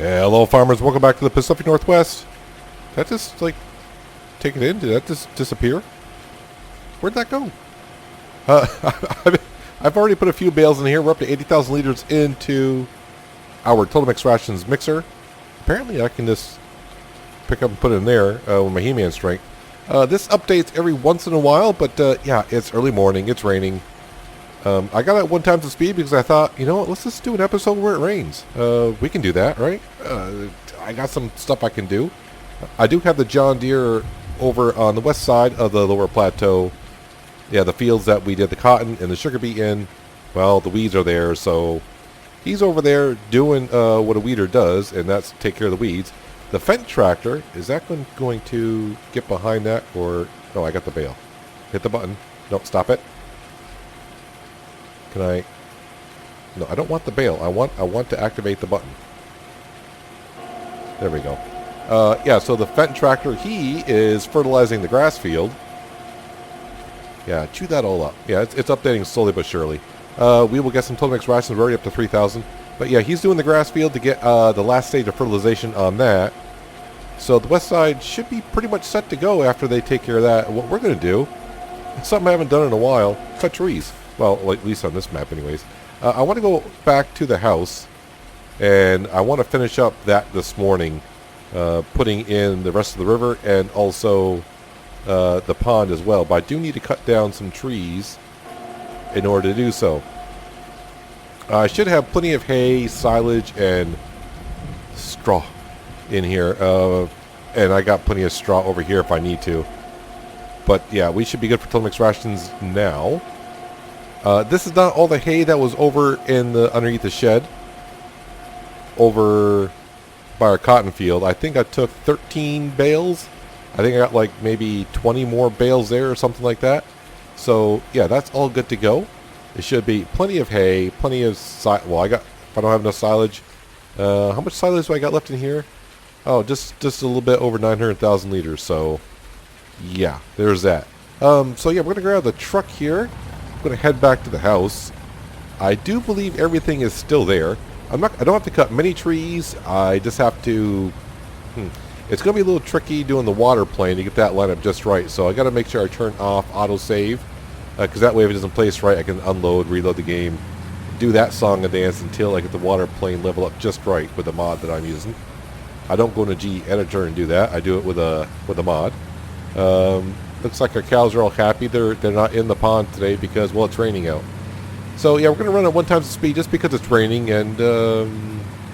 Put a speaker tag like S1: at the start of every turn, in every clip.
S1: Hello, farmers. Welcome back to the Pacific Northwest. Did that just, take it in? Did that just disappear? Where'd that go? Uh, I've already put a few bales in here. We're up to 80,000 liters into our Total Mix Rations mixer. Apparently, I can just pick up and put it in there with my He-Man strength. This updates every once in a while, but yeah, it's early morning. It's raining. I got it 1 time the speed because I thought, you know what, let's just do an episode where it rains. We can do that, right? I got some stuff I can do. I do have the John Deere over on the west side of the lower plateau. Yeah, the fields that we did the cotton and the sugar beet in, well, the weeds are there, so he's over there doing what a weeder does, and that's take care of the weeds. The Fendt tractor, is that going to get behind that, or... No, I got the bale. Hit the button. No, stop it. Can I... No, I don't want the bale. I want to activate the button. There we go. Yeah, so the Fendt tractor, he is fertilizing the grass field. Yeah, chew that all up. Yeah, it's updating slowly but surely. We will get some Total Mix Rations. We're already up to 3,000. But yeah, he's doing the grass field to get the last stage of fertilization on that. So the west side should be pretty much set to go after they take care of that. What we're going to do, something I haven't done in a while, cut trees. Well, at least on this map anyways. I want to go back to the house, and I want to finish up that this morning, putting in the rest of the river and also the pond as well. But I do need to cut down some trees in order to do so. I should have plenty of hay, silage, and straw in here. And I got plenty of straw over here if I need to. But yeah, we should be good for Total Mix Rations now. This is not all the hay that was over in the underneath the shed. Over by our cotton field. I think I took 13 bales. I think I got like maybe 20 more bales there or something like that. So yeah, that's all good to go. It should be plenty of hay, plenty of well, if I don't have enough silage. How much silage do I got left in here? Oh, just a little bit over 900,000 liters. So yeah, there's that. So yeah, we're gonna grab the truck here. I'm gonna head back to the house. I do believe everything is still there. I don't have to cut many trees. I just have to. It's gonna be a little tricky doing the water plane to get that lined up just right. So I got to make sure I turn off autosave, because that way if it doesn't place right, I can unload, reload the game, do that song and dance until I get the water plane level up just right with the mod that I'm using. I don't go into G editor and do that. I do it with a mod. Looks like our cows are all happy. They're not in the pond today because, well, it's raining out. So yeah, we're going to run at 1 times the speed just because it's raining, and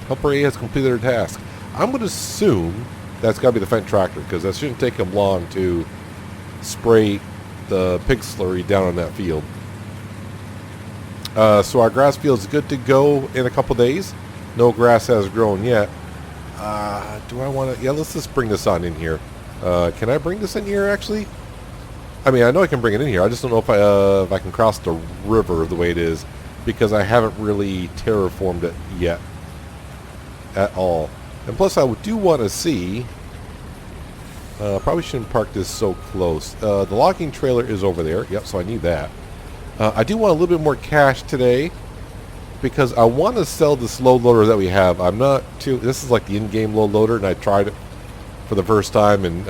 S1: Helper A has completed her task. I'm going to assume that's got to be the Fendt tractor, because that shouldn't take him long to spray the pig slurry down on that field. So our grass field is good to go in a couple days. No grass has grown yet. Do I want to... Yeah, let's just bring this on in here. Can I bring this in here, actually? I mean, I know I can bring it in here. I just don't know if I can cross the river the way it is, because I haven't really terraformed it yet at all. And plus, I do want to see... probably shouldn't park this so close. The logging trailer is over there. Yep, so I need that. I do want a little bit more cash today, because I want to sell this load loader that we have. I'm not too... This is like the in-game load loader, and I tried it for the first time, and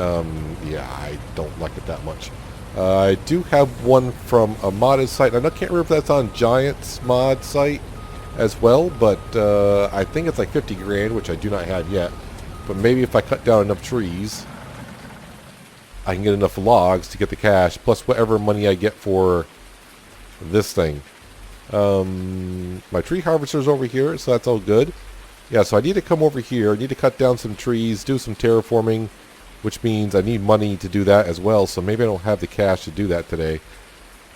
S1: yeah, I don't like it that much. I do have one from a modded site. I can't remember if that's on Giant's mod site as well, but I think it's like 50 grand, which I do not have yet. But maybe if I cut down enough trees, I can get enough logs to get the cash, plus whatever money I get for this thing. My tree harvester's over here, so that's all good. Yeah, so I need to come over here. I need to cut down some trees, do some terraforming, which means I need money to do that as well. So maybe I don't have the cash to do that today.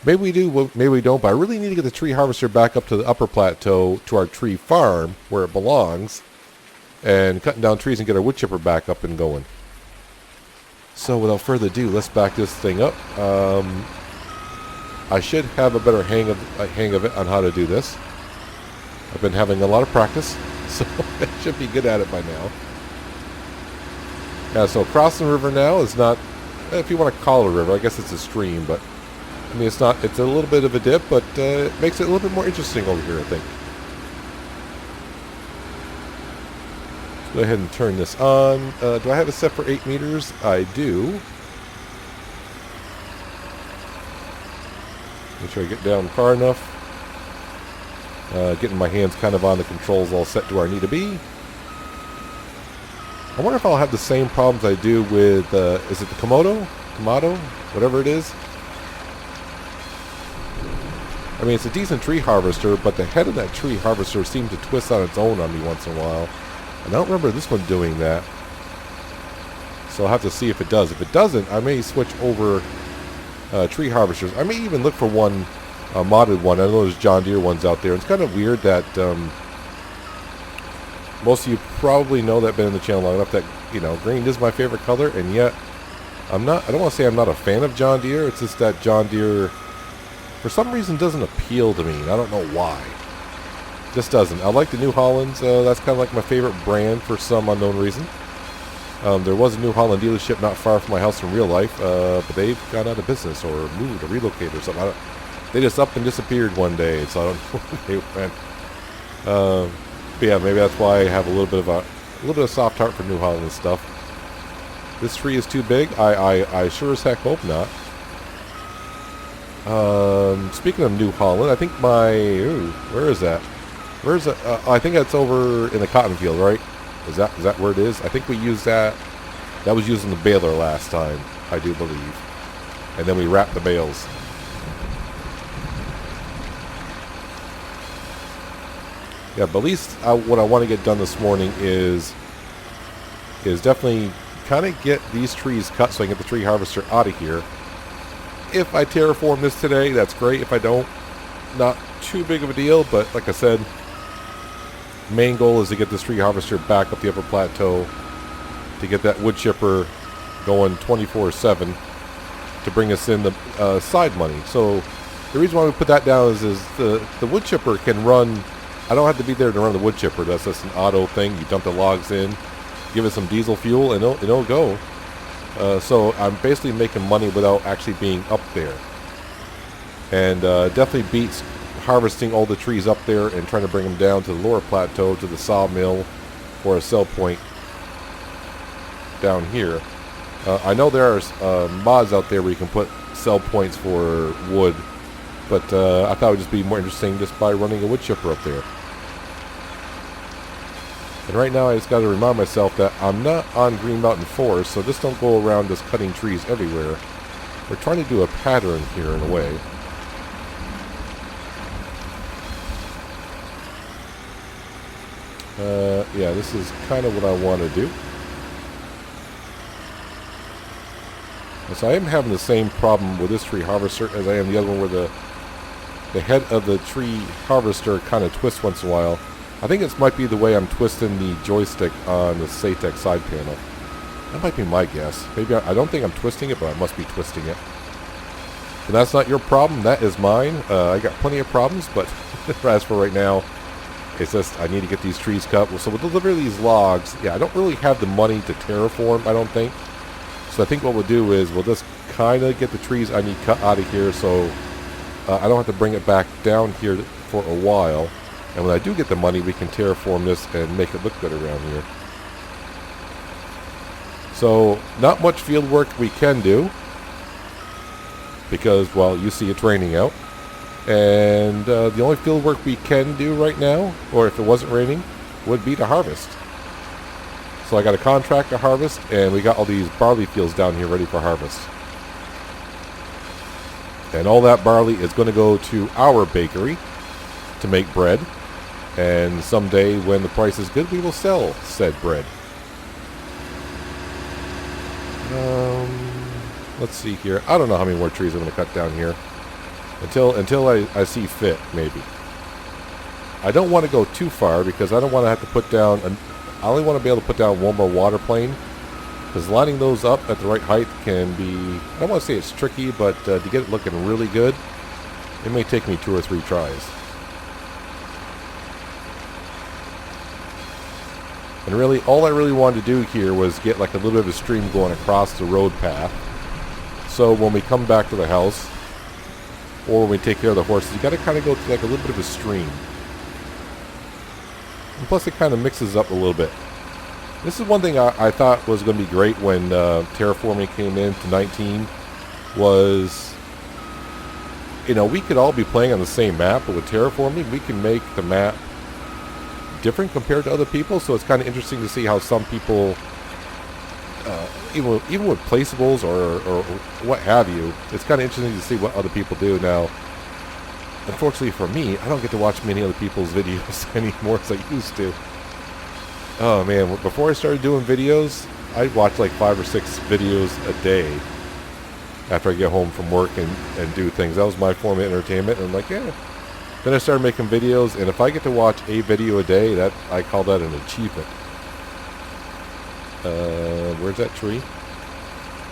S1: Maybe we do, maybe we don't. But I really need to get the tree harvester back up to the upper plateau, to our tree farm, where it belongs, and cutting down trees and get our wood chipper back up and going. So without further ado, let's back this thing up. I should have a better hang of it on how to do this. I've been having a lot of practice, so I should be good at it by now. Yeah, so crossing the river now is not, if you want to call it a river, I guess it's a stream, but I mean, it's not, it's a little bit of a dip, but it makes it a little bit more interesting over here, I think. Go ahead and turn this on. Do I have it set for 8 meters? I do. Make sure I get down far enough. Getting my hands kind of on the controls all set to where I need to be. I wonder if I'll have the same problems I do with, is it the Komodo? Whatever it is. I mean, it's a decent tree harvester, but the head of that tree harvester seems to twist on its own on me once in a while. And I don't remember this one doing that. So I'll have to see if it does. If it doesn't, I may switch over tree harvesters. I may even look for one, a modded one. I know there's John Deere ones out there. It's kind of weird that most of you probably know that, been in the channel long enough, that, you know, green is my favorite color, and yet I don't want to say I'm not a fan of John Deere. It's just that John Deere, for some reason, doesn't appeal to me. I don't know why. Just doesn't. I like the New Hollands. That's kind of like my favorite brand for some unknown reason. There was a New Holland dealership not far from my house in real life, but they've gone out of business or moved or relocated or something. They just up and disappeared one day, so I don't know where they went. But yeah, maybe that's why I have a little bit of soft heart for New Holland and stuff. This tree is too big. I sure as heck hope not. Speaking of New Holland, I think where is that? Where's that? I think that's over in the cotton field, right? Is that where it is? I think we used that. That was using the baler last time, I do believe. And then we wrapped the bales. Yeah, but at least what I want to get done this morning is definitely kind of get these trees cut so I can get the tree harvester out of here. If I terraform this today, that's great. If I don't, not too big of a deal. But like I said, main goal is to get this tree harvester back up the upper plateau, to get that wood chipper going 24/7 to bring us in the side money. So the reason why we put that down is the wood chipper can run. I don't have to be there to run the wood chipper. That's just an auto thing. You dump the logs in, give it some diesel fuel, and it'll go. So I'm basically making money without actually being up there. And definitely beats harvesting all the trees up there and trying to bring them down to the lower plateau to the sawmill or a sell point down here. I know there are mods out there where you can put sell points for wood, but I thought it would just be more interesting just by running a wood chipper up there. And right now I just got to remind myself that I'm not on Green Mountain Forest, so just don't go around just cutting trees everywhere. We're trying to do a pattern here in a way. Yeah, this is kind of what I want to do. And so I am having the same problem with this tree harvester as I am the other one, where the head of the tree harvester kind of twists once in a while. I think it might be the way I'm twisting the joystick on the Satex side panel. That might be my guess. Maybe I don't think I'm twisting it, but I must be twisting it. And that's not your problem. That is mine. I got plenty of problems, but as for right now, it's just I need to get these trees cut. So we'll deliver these logs. Yeah, I don't really have the money to terraform, I don't think. So I think what we'll do is we'll just kind of get the trees I need cut out of here, so I don't have to bring it back down here for a while. And when I do get the money, we can terraform this and make it look good around here. So not much field work we can do, because, well, you see it's raining out. And the only field work we can do right now, or if it wasn't raining, would be to harvest. So I got a contract to harvest, and we got all these barley fields down here ready for harvest. And all that barley is going to go to our bakery to make bread. And someday, when the price is good, we will sell said bread. Let's see here. I don't know how many more trees I'm going to cut down here. Until I see fit, maybe. I don't want to go too far, because I don't want to have to put down... I only want to be able to put down one more water plane. Because lining those up at the right height can be... I don't want to say it's tricky, but to get it looking really good, it may take me 2 or 3 tries. And really, all I really wanted to do here was get like a little bit of a stream going across the road path. So when we come back to the house, or when we take care of the horses, you got to kind of go to like a little bit of a stream. And plus it kind of mixes up a little bit. This is one thing I thought was going to be great when terraforming came into 19 was, you know, we could all be playing on the same map, but with terraforming, we can make the map different compared to other people. So it's kind of interesting to see how some people, even with placeables or what have you, it's kind of interesting to see what other people do. Now, unfortunately for me, I don't get to watch many other people's videos anymore as I used to. Oh man, before I started doing videos, I'd watch like 5 or 6 videos a day after I get home from work and do things. That was my form of entertainment. And I'm like, yeah. Then I started making videos, and if I get to watch a video a day, that I call that an achievement. Where's that tree?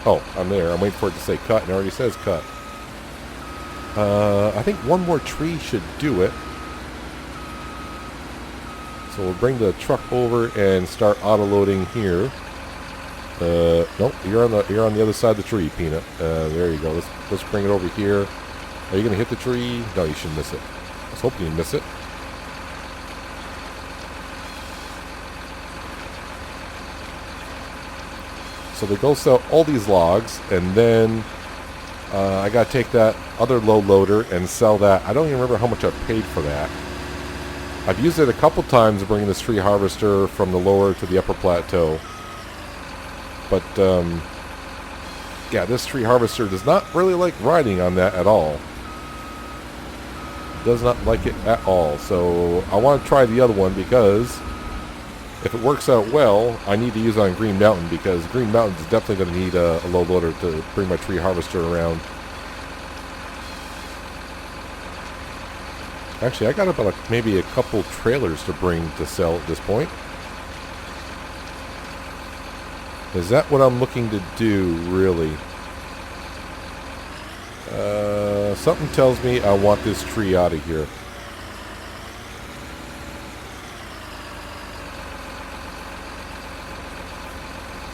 S1: Oh, I'm there. I'm waiting for it to say cut, and it already says cut. I think one more tree should do it. So we'll bring the truck over and start auto-loading here. Nope, you're on the other side of the tree, Peanut. There you go. Let's bring it over here. Are you gonna hit the tree? No, you shouldn't miss it. I was hoping you miss it. So they go sell all these logs, and then I gotta take that other load loader and sell that. I don't even remember how much I paid for that. I've used it a couple times bringing this tree harvester from the lower to the upper plateau. But, yeah, this tree harvester does not really like riding on that at all. Does not like it at all. So I want to try the other one because if it works out well, I need to use it on Green Mountain because Green Mountain is definitely going to need a load loader to bring my tree harvester around. Actually, I got about maybe a couple trailers to bring to sell at this point. Is that what I'm looking to do, really? Something tells me I want this tree out of here.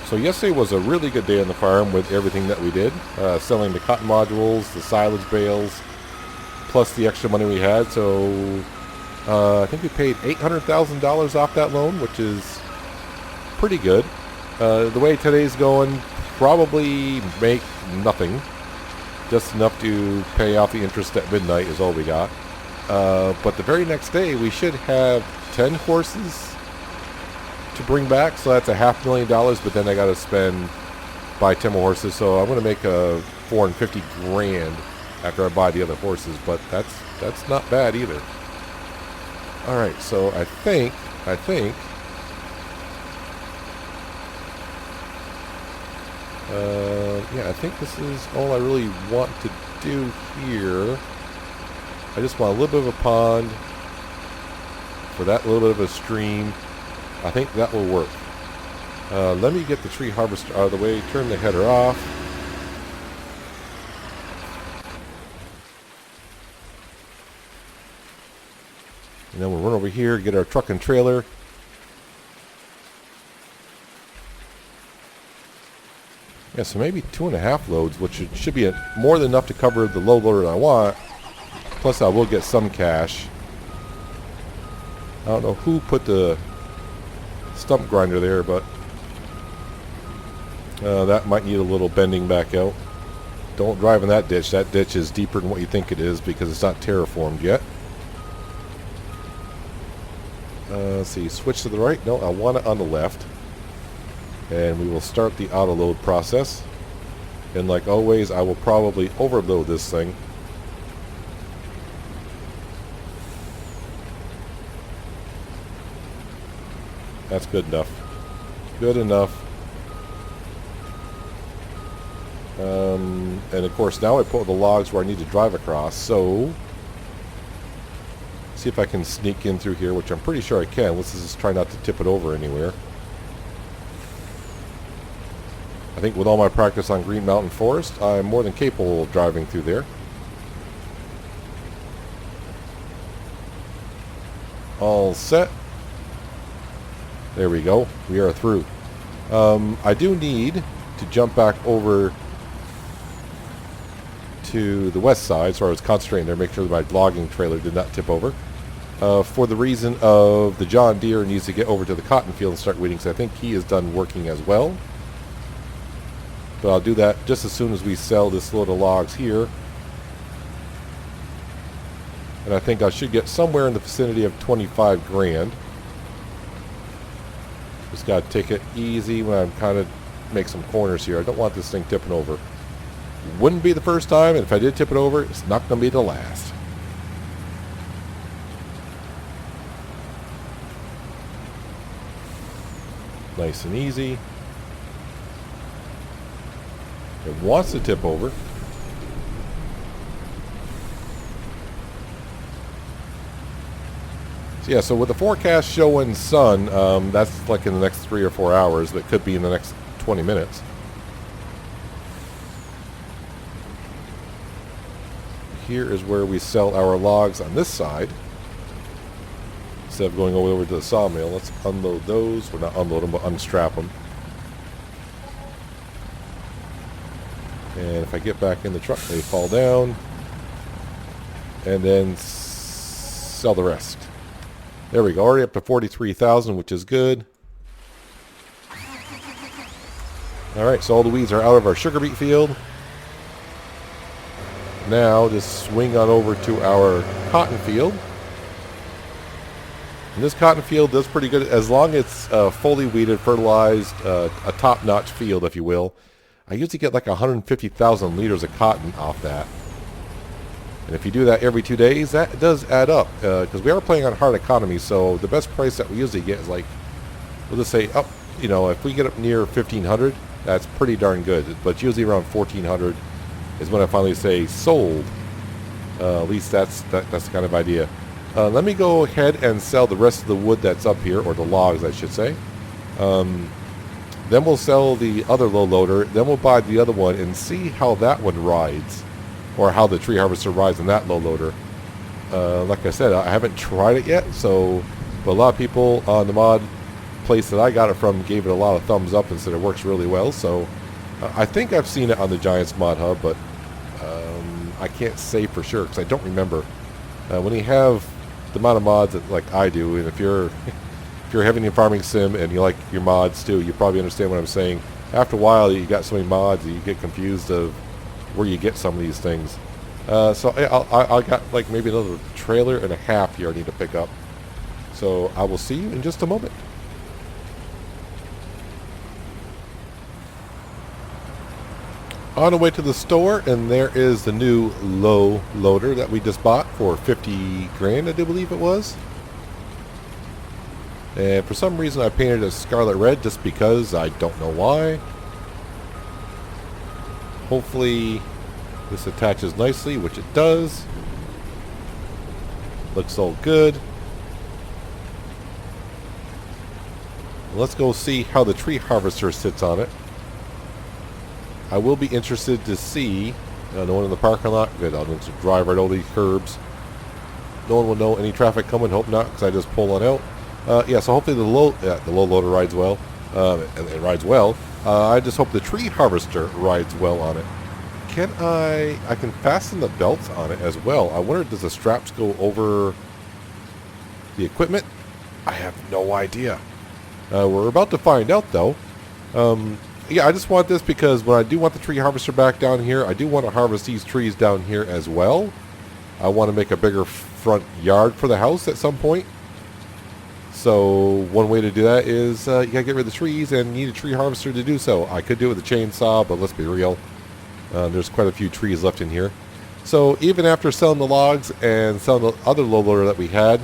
S1: So yesterday was a really good day on the farm with everything that we did. Selling the cotton modules, the silage bales, plus the extra money we had. So I think we paid $800,000 off that loan, which is pretty good. The way today's going, probably make nothing. Just enough to pay off the interest at midnight is all we got. But the very next day, we should have 10 horses to bring back. So that's $500,000, but then I got to buy 10 more horses. So I'm going to make a $450,000 after I buy the other horses. But that's not bad either. All right, so I think yeah, I think this is all I really want to do here. I just want a little bit of a pond for that little bit of a stream. I think that will work. Let me get the tree harvester out of the way, turn the header off. And then we'll run over here, get our truck and trailer. Yeah, so maybe 2.5 loads, which should be more than enough to cover the load loader I want. Plus, I will get some cash. I don't know who put the stump grinder there, but that might need a little bending back out. Don't drive in that ditch. That ditch is deeper than what you think it is because it's not terraformed yet. Let's see, switch to the right. No, I want it on the left. And we will start the auto load process. And like always, I will probably overload this thing. That's good enough. Good enough. And of course, now I put the logs where I need to drive across. So, see if I can sneak in through here, which I'm pretty sure I can. Let's just try not to tip it over anywhere. I think with all my practice on Green Mountain Forest, I'm more than capable of driving through there. All set. There we go. We are through. I do need to jump back over to the west side, so I was concentrating there, make sure that my logging trailer did not tip over. for the reason of the John Deere needs to get over to the cotton field and start weeding, because I think he is done working as well. But I'll do that just as soon as we sell this load of logs here. And I think I should get somewhere in the vicinity of 25 grand. Just got to take it easy when I'm kind of make some corners here. I don't want this thing tipping over. Wouldn't be the first time, and if I did tip it over, it's not going to be the last. Nice and easy. It wants to tip over. So yeah, so with the forecast showing sun, that's like in the next 3 or 4 hours, but it could be in the next 20 minutes. Here is where we sell our logs on this side. Instead of going over to the sawmill, let's unload those. Well, not unload them, but unstrap them. And if I get back in the truck, they fall down. And then sell the rest. There we go, already up to 43,000, which is good. Alright, so all the weeds are out of our sugar beet field. Now, just swing on over to our cotton field. And this cotton field does pretty good, as long as it's fully weeded, fertilized, a top-notch field, if you will. I usually get like 150,000 liters of cotton off that. And if you do that every 2 days, that does add up. Because we are playing on hard economy, so the best price that we usually get is like, we'll just say up, you know, if we get up near 1,500, that's pretty darn good. But usually around 1,400 is when I finally say sold. At least that's the kind of idea. Let me go ahead and sell the rest of the wood that's up here, or the logs, I should say. Then we'll sell the other low loader. Then we'll buy the other one and see how that one rides, or how the tree harvester rides in that low loader. Like I said, I haven't tried it yet, so but a lot of people on the mod place that I got it from gave it a lot of thumbs up and said it works really well. So I think I've seen it on the Giants Mod Hub, but I can't say for sure because I don't remember. When you have the amount of mods that like I do, and if you're having a farming sim and you like your mods too, you probably understand what I'm saying. After a while, you got so many mods that you get confused of where you get some of these things. So I got like maybe another trailer and a half here I need to pick up. So I will see you in just a moment. On the way to the store, and there is the new low loader that we just bought for 50 grand, I do believe it was. And for some reason I painted it scarlet red just because, I don't know why. Hopefully this attaches nicely, which it does. Looks all good. Let's go see how the tree harvester sits on it. I will be interested to see. No one in the parking lot? Good, I'll just drive right over these curbs. No one will know any traffic coming. Hope not, because I just pull on out. Yeah, so hopefully the low loader rides well. And it rides well. I just hope the tree harvester rides well on it. I can fasten the belts on it as well. I wonder, does the straps go over the equipment? I have no idea. We're about to find out, though. Yeah, I just want this because when I do want the tree harvester back down here, I do want to harvest these trees down here as well. I want to make a bigger front yard for the house at some point. So one way to do that is you got to get rid of the trees, and you need a tree harvester to do so. I could do it with a chainsaw, but let's be real. There's quite a few trees left in here. So even after selling the logs and selling the other low loader that we had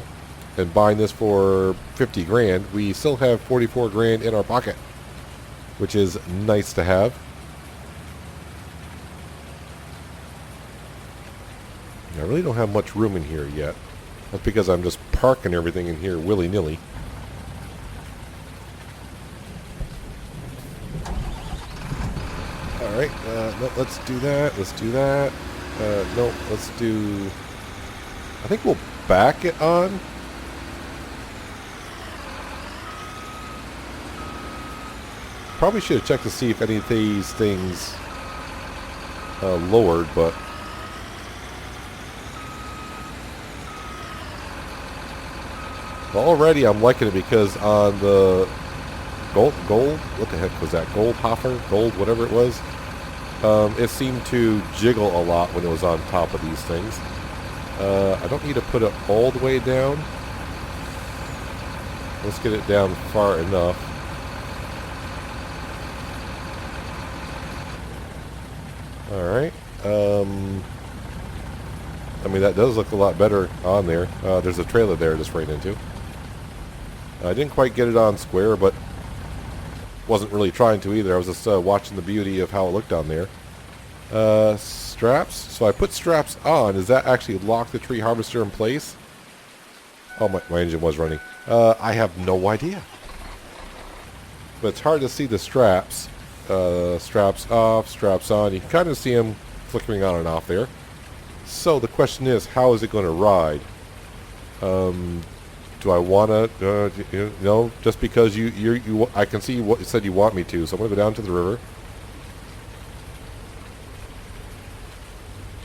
S1: and buying this for 50 grand, we still have 44 grand in our pocket, which is nice to have. I really don't have much room in here yet. That's because I'm just parking everything in here willy-nilly. Alright, let's do that. Let's do that. No, let's do... I think we'll back it on. Probably should have checked to see if any of these things lowered, but Well, already I'm liking it because on the gold, what the heck was that? Gold hopper? Gold, whatever it was. It seemed to jiggle a lot when it was on top of these things. I don't need to put it all the way down. Let's get it down far enough. Alright. I mean, that does look a lot better on there. There's a trailer there just right into. I didn't quite get it on square, but wasn't really trying to either. I was just watching the beauty of how it looked on there. Straps. So I put straps on. Does that actually lock the tree harvester in place? Oh, my engine was running. I have no idea. But it's hard to see the straps. Straps off, straps on. You can kind of see them flickering on and off there. So the question is, how is it going to ride? Do I want to, no, just because I can see what you said you want me to, so I'm going to go down to the river.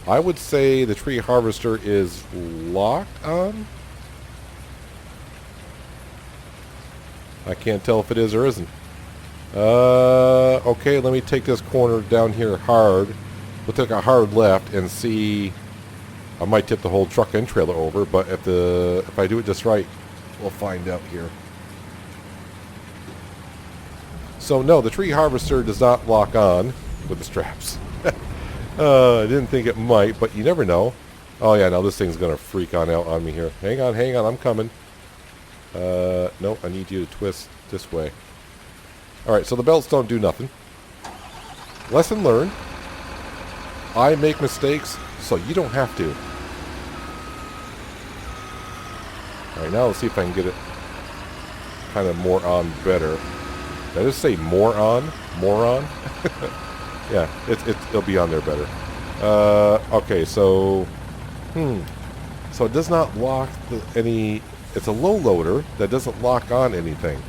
S1: I would say the tree harvester is locked on. I can't tell if it is or isn't. Okay, let me take this corner down here hard. We'll take a hard left and see. I might tip the whole truck and trailer over, but if I do it just right, we'll find out here. So no, the tree harvester does not lock on with the straps. I didn't think it might, but you never know. Oh yeah, now this thing's gonna freak on out on me here. Hang on, I'm coming. No, I need you to twist this way. Alright, so the belts don't do nothing. Lesson learned. I make mistakes, so you don't have to. Alright, now let's see if I can get it kind of more on better. Did I just say more on? Moron? Yeah, it'll be on there better. Okay, so... So it does not lock any... It's a low loader that doesn't lock on anything.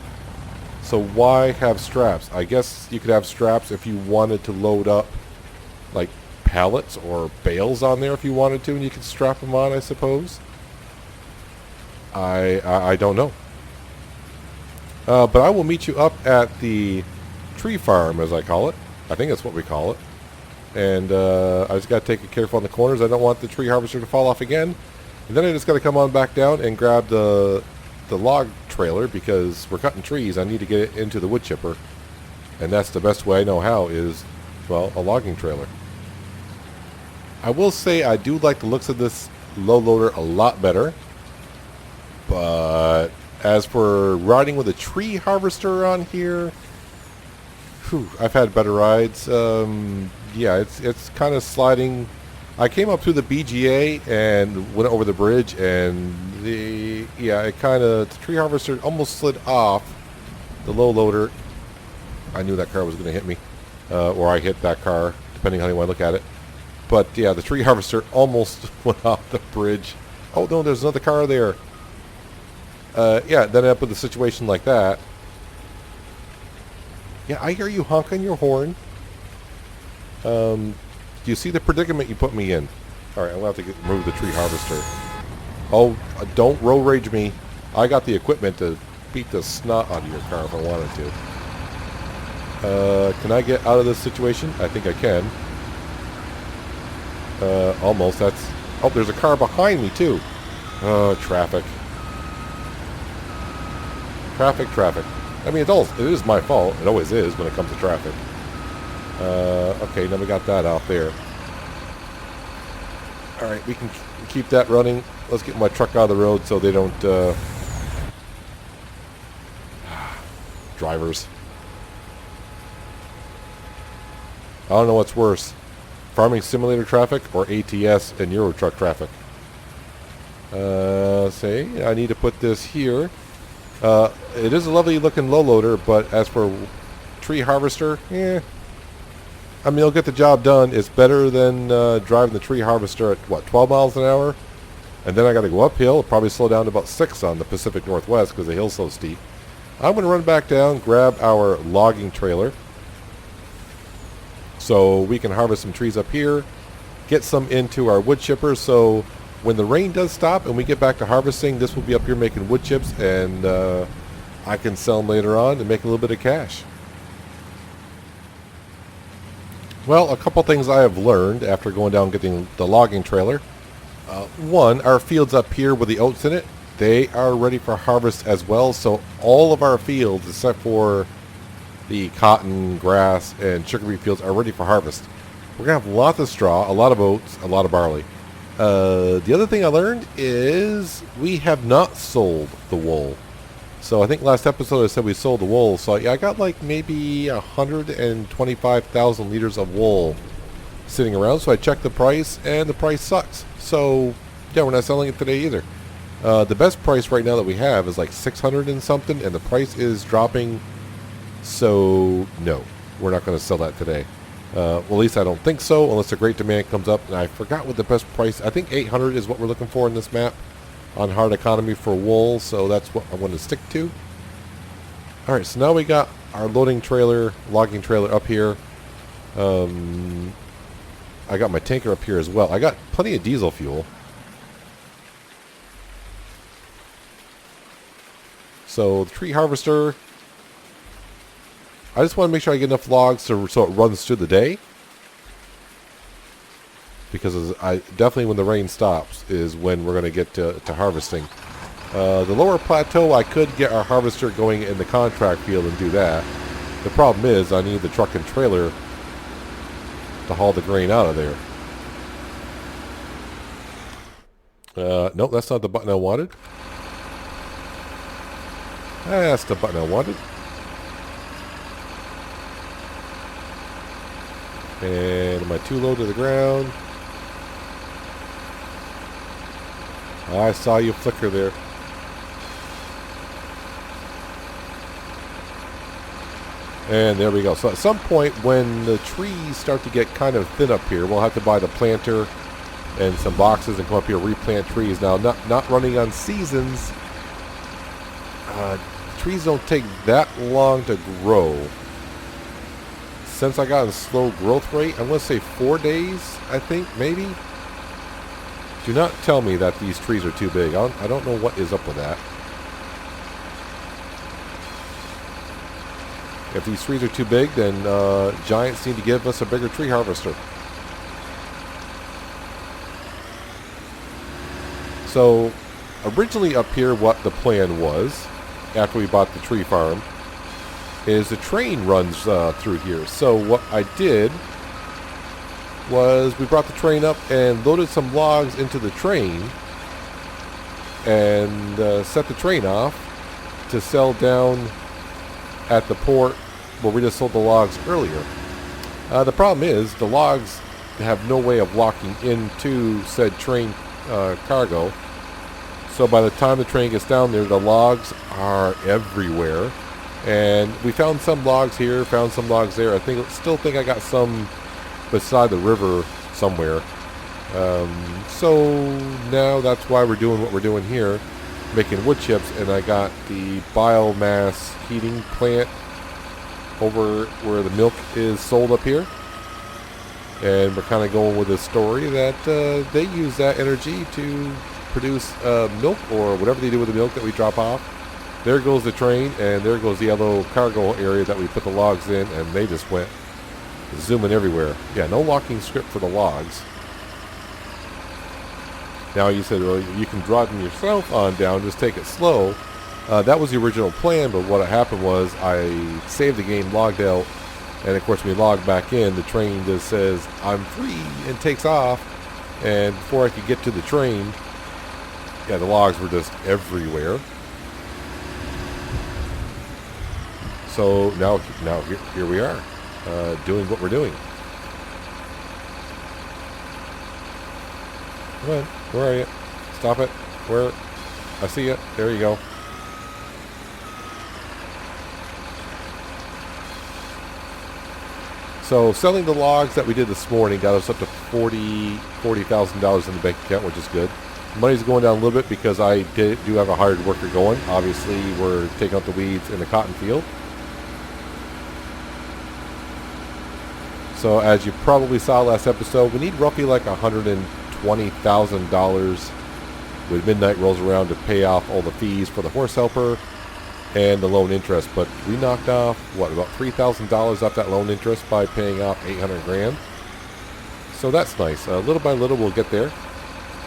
S1: So why have straps? I guess you could have straps if you wanted to load up like pallets or bales on there if you wanted to, and you could strap them on, I suppose. I don't know. But I will meet you up at the tree farm, as I call it. I think that's what we call it. And I just got to take it careful on the corners. I don't want the tree harvester to fall off again. And then I just got to come on back down and grab the log trailer because we're cutting trees. I need to get it into the wood chipper. And that's the best way I know how is, well, a logging trailer. I will say I do like the looks of this low loader a lot better. But as for riding with a tree harvester on here, I've had better rides. Yeah, it's kind of sliding. I came up through the BGA and went over the bridge, and the tree harvester almost slid off the low loader. I knew that car was going to hit me, or I hit that car, depending on how you want to look at it. But yeah, the tree harvester almost went off the bridge. Oh no, there's another car there. Yeah, then I end up with a situation like that. Yeah, I hear you honking your horn. Do you see the predicament you put me in? Alright, I'm going to have to remove the tree harvester. Oh, don't road rage me. I got the equipment to beat the snot out of your car if I wanted to. Can I get out of this situation? I think I can. Almost. That's... Oh, there's a car behind me, too. Traffic. Traffic. I mean, it is my fault. It always is when it comes to traffic. Okay, now we got that out there. Alright, we can keep that running. Let's get my truck out of the road so they don't... Drivers. I don't know what's worse. Farming Simulator traffic or ATS and Euro Truck traffic. Say, I need to put this here. It is a lovely looking low loader, but as for tree harvester, I mean, it'll get the job done. It's better than driving the tree harvester at, what, 12 miles an hour? And then I got to go uphill. Probably slow down to about 6 on the Pacific Northwest because the hill's so steep. I'm going to run back down, grab our logging trailer so we can harvest some trees up here, get some into our wood chipper. So when the rain does stop and we get back to harvesting, this will be up here making wood chips, and I can sell them later on and make a little bit of cash. Well, a couple things I have learned after going down and getting the logging trailer. One, our fields up here with the oats in it, they are ready for harvest as well. So all of our fields, except for the cotton, grass, and sugar beet fields, are ready for harvest. We're going to have lots of straw, a lot of oats, a lot of barley. The other thing I learned is we have not sold the wool. So I think last episode I said we sold the wool. So yeah, I got like maybe 125,000 liters of wool sitting around. So I checked the price, and the price sucks. So yeah, we're not selling it today either. The best price right now that we have is like 600 and something, and the price is dropping. So no, we're not going to sell that today. Well, at least I don't think so, unless a great demand comes up. And I forgot what the best price. I think 800 is what we're looking for in this map on hard economy for wool. So that's what I want to stick to. All right, so now we got our loading trailer, logging trailer up here. I got my tanker up here as well. I got plenty of diesel fuel. So the tree harvester, I just want to make sure I get enough logs so it runs through the day. Because I definitely, when the rain stops, is when we're going to get to harvesting. The lower plateau, I could get our harvester going in the contract field and do that. The problem is I need the truck and trailer to haul the grain out of there. Nope, that's not the button I wanted. That's the button I wanted. And my two low to the ground. I saw you flicker there. And there we go. So at some point when the trees start to get kind of thin up here, we'll have to buy the planter and some boxes and come up here and replant trees. Now, not running on seasons. Trees don't take that long to grow. Since I got a slow growth rate, I'm going to say 4 days, I think, maybe. Do not tell me that these trees are too big. I don't know what is up with that. If these trees are too big, then Giants need to give us a bigger tree harvester. So, originally up here, what the plan was, after we bought the tree farm, is the train runs through here. So what I did was we brought the train up and loaded some logs into the train and set the train off to sell down at the port where we just sold the logs earlier. The problem is the logs have no way of locking into said train cargo. So by the time the train gets down there, the logs are everywhere. And we found some logs here, found some logs there. I still think I got some beside the river somewhere. So now that's why we're doing what we're doing here, making wood chips. And I got the biomass heating plant over where the milk is sold up here. And we're kind of going with this story that they use that energy to produce milk or whatever they do with the milk that we drop off. There goes the train, and there goes the yellow cargo area that we put the logs in, and they just went zooming everywhere. Yeah, no locking script for the logs. Now you said, well, you can draw them yourself on down, just take it slow. That was the original plan, but what happened was I saved the game, logged out, and of course when we log back in, the train just says, I'm free, and takes off. And before I could get to the train, yeah, the logs were just everywhere. So now here we are, doing what we're doing. Come on, where are you? Stop it. Where? I see you. There you go. So selling the logs that we did this morning got us up to $40,000 in the bank account, which is good. Money's going down a little bit because I do have a hired worker going. Obviously, we're taking out the weeds in the cotton field. So as you probably saw last episode, we need roughly like 120 $20,000 when midnight rolls around to pay off all the fees for the horse helper and the loan interest. But we knocked off, what, about $3,000 off that loan interest by paying off 800 grand. So that's nice. Little by little, we'll get there.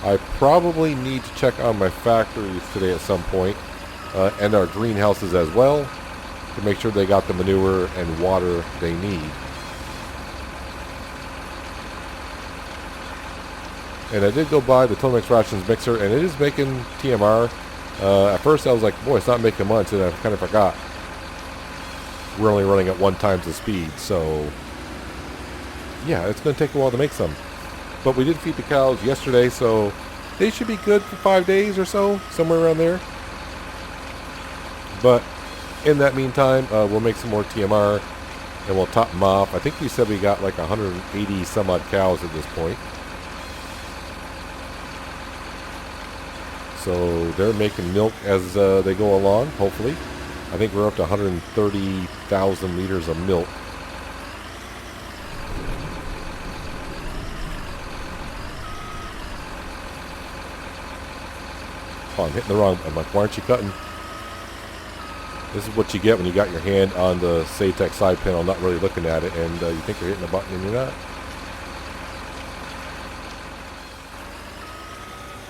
S1: I probably need to check on my factories today at some point, and our greenhouses as well, to make sure they got the manure and water they need. And I did go by the Total Mix Rations mixer, and it is making TMR. At first I was like, boy, it's not making much, and I kind of forgot. We're only running at 1 times the speed, so yeah, it's going to take a while to make some. But we did feed the cows yesterday, so they should be good for 5 days or so, somewhere around there. But in that meantime, we'll make some more TMR, and we'll top them off. I think we said we got like 180 some odd cows at this point. So they're making milk as they go along, hopefully. I think we're up to 130,000 liters of milk. Oh, I'm hitting the wrong. I'm like, why aren't you cutting? This is what you get when you got your hand on the Satex side panel, not really looking at it, and you think you're hitting a button and you're not.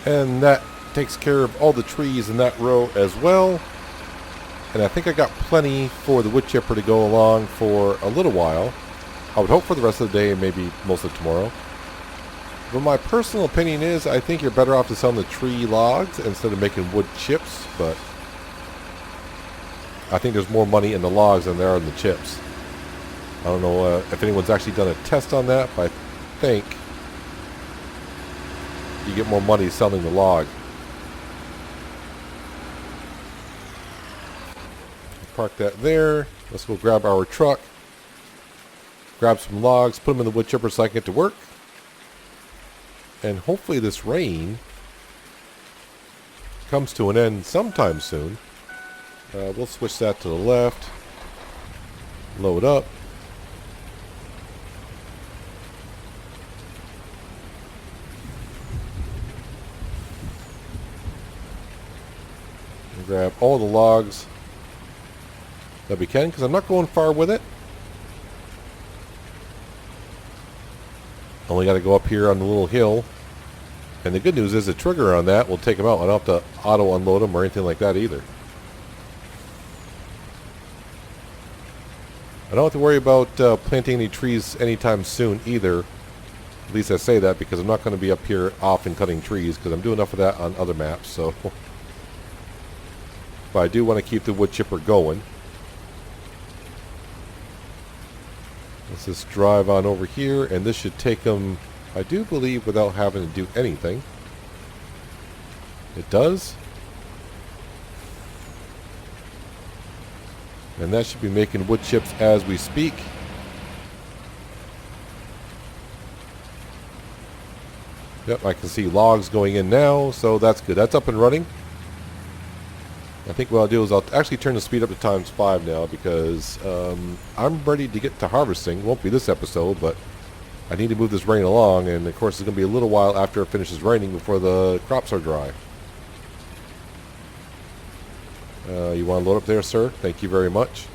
S1: And that takes care of all the trees in that row as well. And I think I got plenty for the wood chipper to go along for a little while. I would hope for the rest of the day and maybe most of tomorrow. But my personal opinion is I think you're better off to selling the tree logs instead of making wood chips. But I think there's more money in the logs than there are in the chips. I don't know if anyone's actually done a test on that, but I think you get more money selling the log. Park that there. Let's go grab our truck, grab some logs, put them in the wood chipper so I can get to work. And hopefully this rain comes to an end sometime soon. We'll switch that to the left. Load up. And grab all the logs that we can, because I'm not going far with it. Only got to go up here on the little hill. And the good news is the trigger on that will take them out. I don't have to auto unload them or anything like that either. I don't have to worry about planting any trees anytime soon either. At least I say that because I'm not going to be up here often cutting trees, because I'm doing enough of that on other maps. So, but I do want to keep the wood chipper going. Let's just drive on over here, and this should take them, I do believe, without having to do anything. It does. And that should be making wood chips as we speak. Yep, I can see logs going in now, so that's good. That's up and running. I think what I'll do is I'll actually turn the speed up to ×5 now, because I'm ready to get to harvesting. Won't be this episode, but I need to move this rain along, and of course it's going to be a little while after it finishes raining before the crops are dry. You want to load up there, sir? Thank you very much.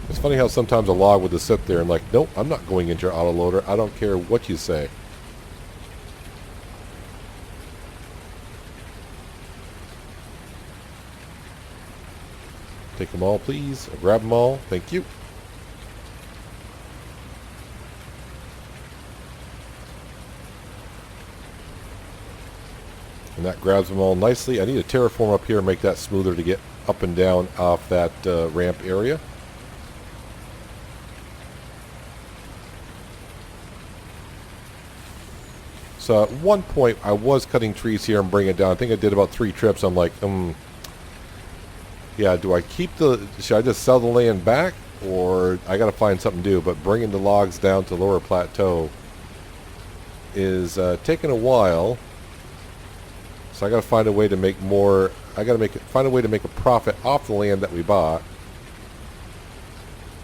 S1: It's funny how sometimes a log will just sit there and like, nope, I'm not going into your autoloader. I don't care what you say. Take them all, please. Grab them all. Thank you. And that grabs them all nicely. I need a terraform up here and make that smoother to get up and down off that ramp area. So at one point I was cutting trees here and bringing it down. I think I did about 3 trips. I'm like, yeah, do I keep should I just sell the land back, or I got to find something to do? But bringing the logs down to lower plateau is taking a while. So I got to find a way to make more. I got to find a way to make a profit off the land that we bought.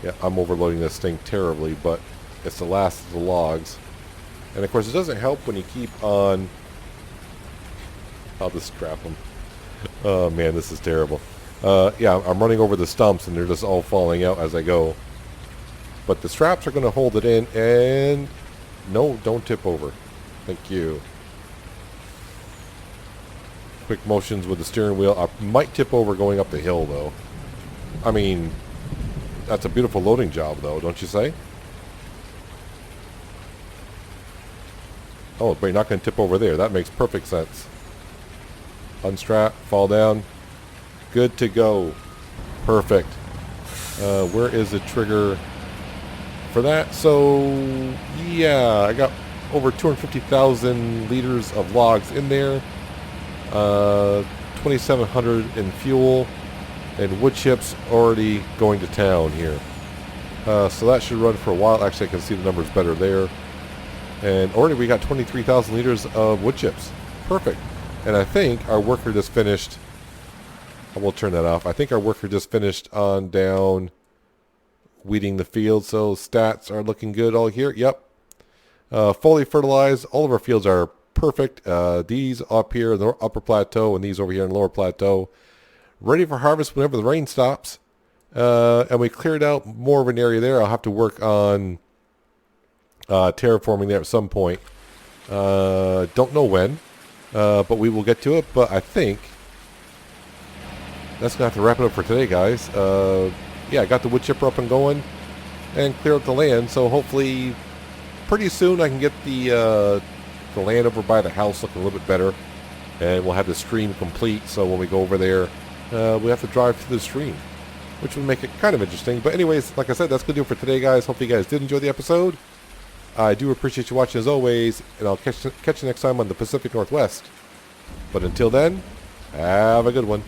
S1: Yeah, I'm overloading this thing terribly, but it's the last of the logs. And of course, it doesn't help when you keep on. I'll just scrap them. Oh man, this is terrible. Yeah, I'm running over the stumps and they're just all falling out as I go. But the straps are going to hold it in, and no, don't tip over. Thank you. Quick motions with the steering wheel. I might tip over going up the hill, though. I mean, that's a beautiful loading job, though, don't you say? Oh, but you're not going to tip over there. That makes perfect sense. Unstrap, fall down. Good to go. Perfect. Where is the trigger for that? So, yeah, I got over 250,000 liters of logs in there. 2,700 in fuel. And wood chips already going to town here. So that should run for a while. Actually, I can see the numbers better there. And already we got 23,000 liters of wood chips. Perfect. And I think our worker just finished. I will turn that off. I think our worker just finished on down weeding the field. So stats are looking good all here. Yep. Fully fertilized. All of our fields are perfect. These up here in the upper plateau and these over here in the lower plateau. Ready for harvest whenever the rain stops. And we cleared out more of an area there. I'll have to work on terraforming there at some point. Don't know when, but we will get to it. But I think that's going to have to wrap it up for today, guys. Yeah, I got the wood chipper up and going and clear out the land. So hopefully pretty soon I can get the land over by the house looking a little bit better. And we'll have the stream complete. So when we go over there, we have to drive through the stream, which will make it kind of interesting. But anyways, like I said, that's going to do it for today, guys. Hopefully you guys did enjoy the episode. I do appreciate you watching as always, and I'll catch you next time on the Pacific Northwest. But until then, have a good one.